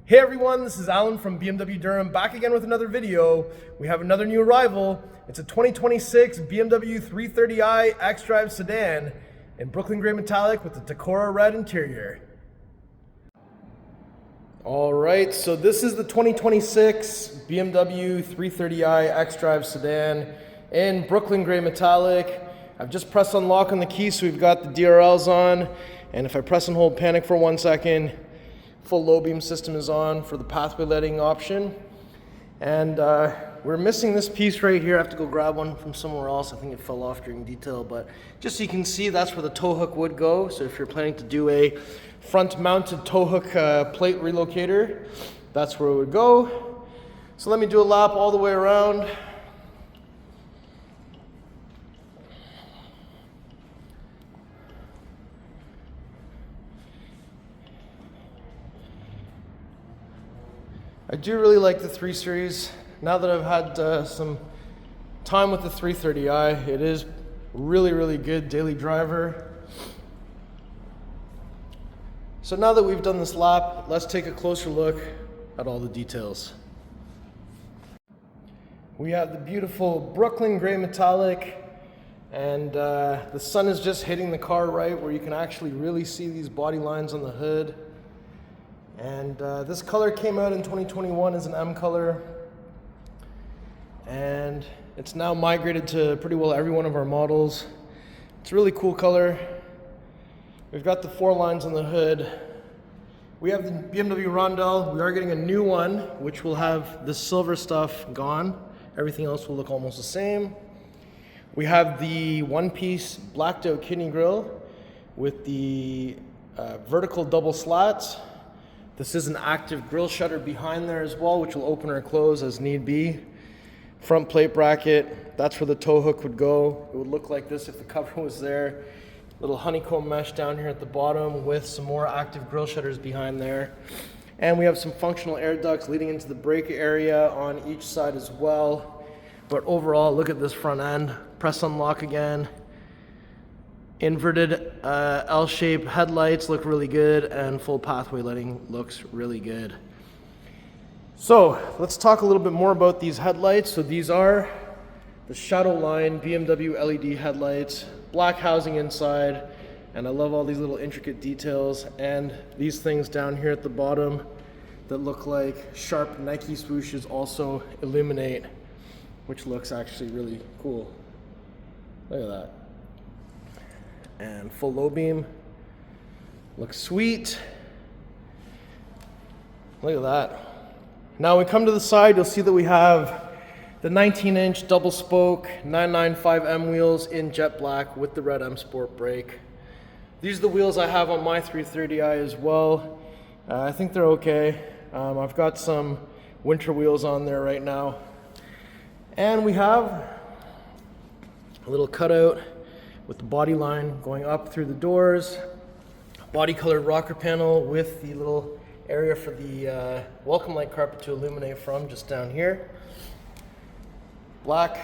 Hey everyone, this is Alan from BMW Durham, back again with another video. We have another new arrival. It's a 2026 BMW 330i xDrive sedan in Brooklyn Gray Metallic with the Tacora red interior. Alright, so this is the 2026 BMW 330i xDrive sedan in Brooklyn Gray Metallic. I've just pressed unlock on the key, so we've got the DRLs on, and if I press and hold panic for 1 second, full low beam system is on for the pathway lighting option. And we're missing this piece right here. I have to go grab one from somewhere else. I think it fell off during detail, but just so you can see, that's where the tow hook would go. So if you're planning to do a front mounted tow hook plate relocator, that's where it would go. So let me do a lap all the way around. I do really like the 3 Series. Now that I've had some time with the 330i, it is really good daily driver. So now that we've done this lap, let's take a closer look at all the details. We have the beautiful Brooklyn Gray Metallic, and the sun is just hitting the car right where you can actually really see these body lines on the hood. And this color came out in 2021 as an M color, and it's now migrated to pretty well every one of our models. It's a really cool color. We've got the 4 lines on the hood. We have the BMW Rondell. We are getting a new one, which will have the silver stuff gone. Everything else will look almost the same. We have the one-piece blacked out kidney grille with the vertical double slats. This is an active grille shutter behind there as well, which will open or close as need be. Front plate bracket, that's where the tow hook would go. It would look like this if the cover was there. Little honeycomb mesh down here at the bottom with some more active grille shutters behind there. And we have some functional air ducts leading into the brake area on each side as well. But overall, look at this front end. Press unlock again. Inverted L-shaped headlights look really good, and full pathway lighting looks really good. So let's talk a little bit more about these headlights. So these are the Shadow Line BMW LED headlights, black housing inside, and I love all these little intricate details, and these things down here at the bottom that look like sharp Nike swooshes also illuminate, which looks actually really cool. Look at that. And full low beam, looks sweet. Look at that. Now we come to the side, you'll see that we have the 19-inch double spoke 995M wheels in jet black with the red M Sport brake. These are the wheels I have on my 330i as well. I think they're okay. I've got some winter wheels on there right now. And we have a little cutout with the body line going up through the doors, body colored rocker panel with the little area for the welcome light carpet to illuminate from just down here. Black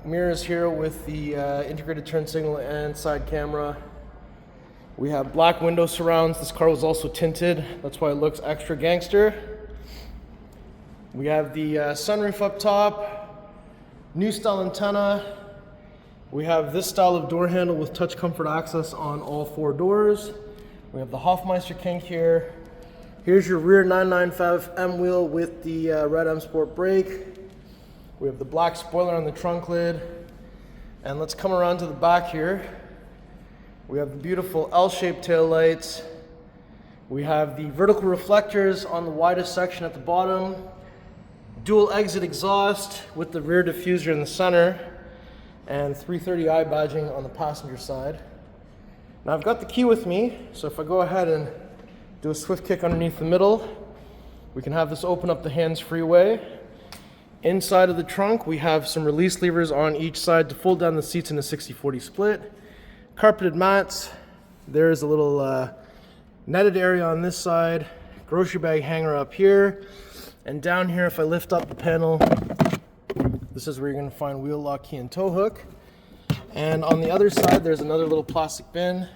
mirrors here with the integrated turn signal and side camera. We have black window surrounds. This car was also tinted, that's why it looks extra gangster. We have the sunroof up top, new style antenna. We have this style of door handle with touch comfort access on all 4 doors. We have the Hofmeister kink here. Here's your rear 995M wheel with the red M Sport brake. We have the black spoiler on the trunk lid. And let's come around to the back here. We have the beautiful L-shaped tail lights. We have the vertical reflectors on the widest section at the bottom. Dual exit exhaust with the rear diffuser in the center, and 330i badging on the passenger side. Now I've got the key with me, so if I go ahead and do a swift kick underneath the middle, we can have this open up the hands-free way. Inside of the trunk, we have some release levers on each side to fold down the seats in a 60-40 split. Carpeted mats. There's a little netted area on this side. Grocery bag hanger up here. And down here, if I lift up the panel, this is where you're going to find wheel lock, key, and tow hook. And on the other side, there's another little plastic bin.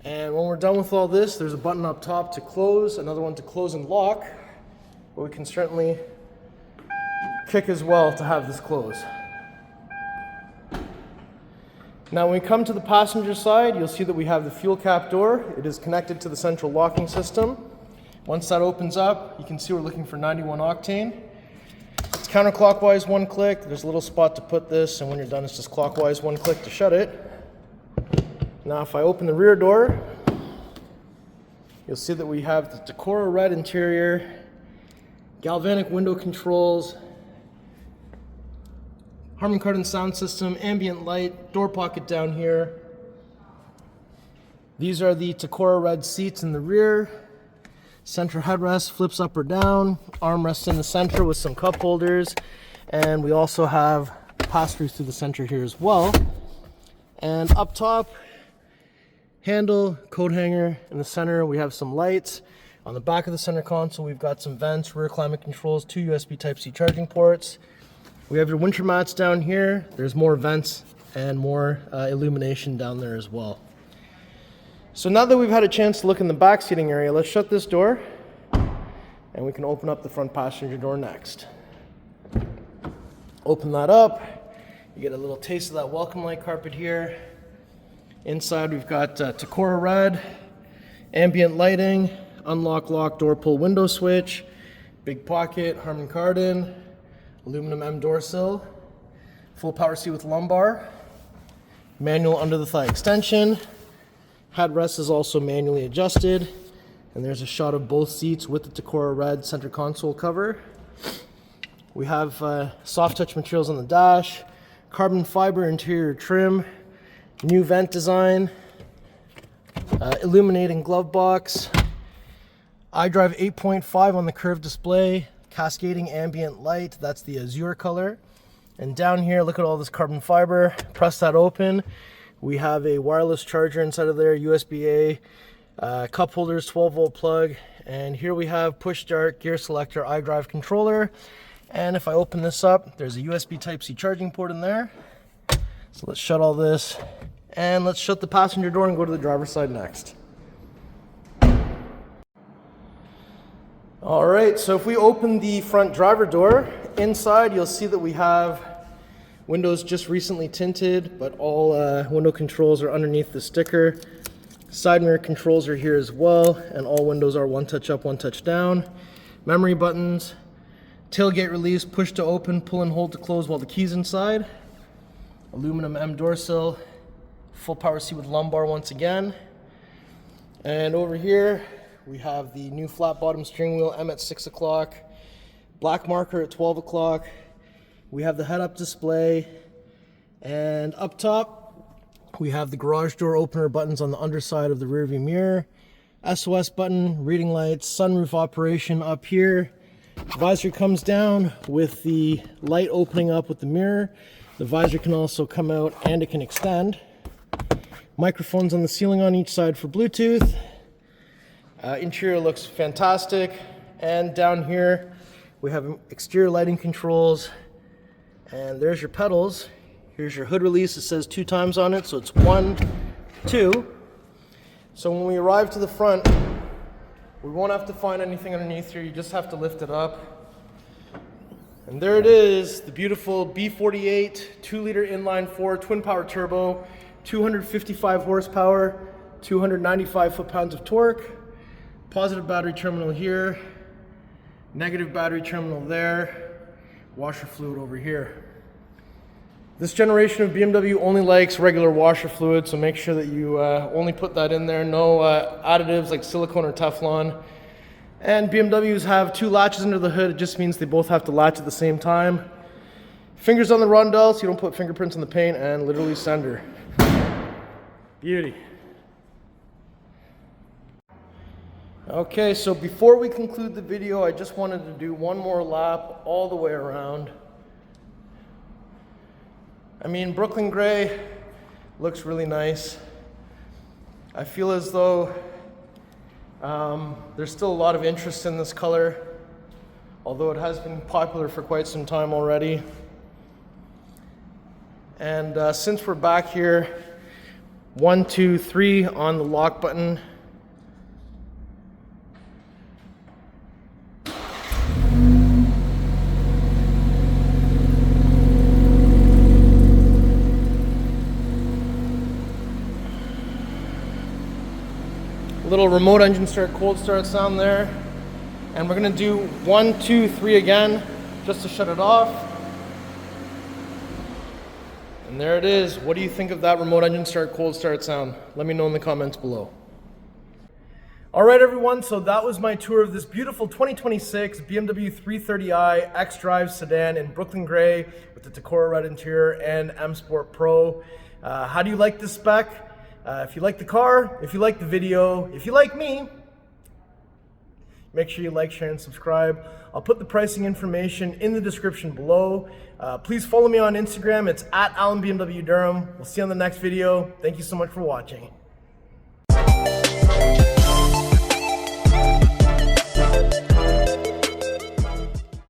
And when we're done with all this, there's a button up top to close, another one to close and lock, but we can certainly kick as well to have this close. Now when we come to the passenger side, you'll see that we have the fuel cap door. It is connected to the central locking system. Once that opens up, you can see we're looking for 91 octane. It's counterclockwise, one click. There's a little spot to put this, and when you're done, it's just clockwise, one click to shut it. Now if I open the rear door, you'll see that we have the Tacora red interior, galvanic window controls, Harman Kardon sound system, ambient light, door pocket down here. These are the Tacora red seats in the rear. Center headrest flips up or down, armrest in the center with some cup holders, and we also have pass-through through the center here as well. And up top, handle, coat hanger. In the center, we have some lights. On the back of the center console, we've got some vents, rear climate controls, 2 USB Type-C charging ports. We have your winter mats down here. There's more vents and more illumination down there as well. So now that we've had a chance to look in the back seating area, let's shut this door and we can open up the front passenger door next. Open that up. You get a little taste of that welcome light carpet here. Inside we've got Tacora red, ambient lighting, unlock, lock, door pull window switch, big pocket, Harman Kardon, aluminum M door sill, full power seat with lumbar, manual under the thigh extension, headrest is also manually adjusted, and there's a shot of both seats with the Tacora red center console cover. We have soft touch materials on the dash, carbon fiber interior trim, new vent design, illuminating glove box, iDrive 8.5 on the curved display, cascading ambient light, that's the azure color. And down here, look at all this carbon fiber. Press that open. We have a wireless charger inside of there, USB-A, cup holders, 12-volt plug. And here we have push start, gear selector, iDrive controller. And if I open this up, there's a USB Type-C charging port in there. So let's shut all this. And let's shut the passenger door and go to the driver's side next. All right, so if we open the front driver door, inside you'll see that we have windows just recently tinted, but all window controls are underneath the sticker. Side mirror controls are here as well, and all windows are one touch up, one touch down. Memory buttons, tailgate release, push to open, pull and hold to close while the key's inside. Aluminum M door sill, full power seat with lumbar once again. And over here, we have the new flat bottom steering wheel, M at 6 o'clock, black marker at 12 o'clock. We have the head-up display, and up top, we have the garage door opener buttons on the underside of the rearview mirror, SOS button, reading lights, sunroof operation up here. Visor comes down with the light opening up with the mirror. The visor can also come out and it can extend. Microphones on the ceiling on each side for Bluetooth. Interior looks fantastic, and down here we have exterior lighting controls, and there's your pedals. Here's your hood release. It says 2 times on it, so it's 1, 2. So when we arrive to the front, we won't have to find anything underneath here. You just have to lift it up, and there it is, the beautiful B48 2-liter inline-4 twin power turbo, 255 horsepower, 295 foot-pounds of torque. Positive battery terminal here, negative battery terminal there, washer fluid over here. This generation of BMW only likes regular washer fluid, so make sure that you only put that in there. No additives like silicone or Teflon. And BMWs have 2 latches under the hood. It just means they both have to latch at the same time. Fingers on the rondelle so you don't put fingerprints on the paint, and literally sender. Beauty. Okay, so before we conclude the video, I just wanted to do one more lap all the way around. I mean, Brooklyn Gray looks really nice. I feel as though there's still a lot of interest in this color, although it has been popular for quite some time already. And since we're back here, 1, 2, 3 on the lock button. Little remote engine start, cold start sound there. And we're gonna do 1, 2, 3 again, just to shut it off. And there it is. What do you think of that remote engine start, cold start sound? Let me know in the comments below. All right, everyone, so that was my tour of this beautiful 2026 BMW 330i xDrive sedan in Brooklyn Gray with the Tacora red interior and M Sport Pro. How do you like this spec? If you like the car, if you like the video, if you like me, make sure you like, share, and subscribe. I'll put the pricing information in the description below. Please follow me on Instagram. It's @AlanBMW Durham. We'll see you on the next video. Thank you so much for watching.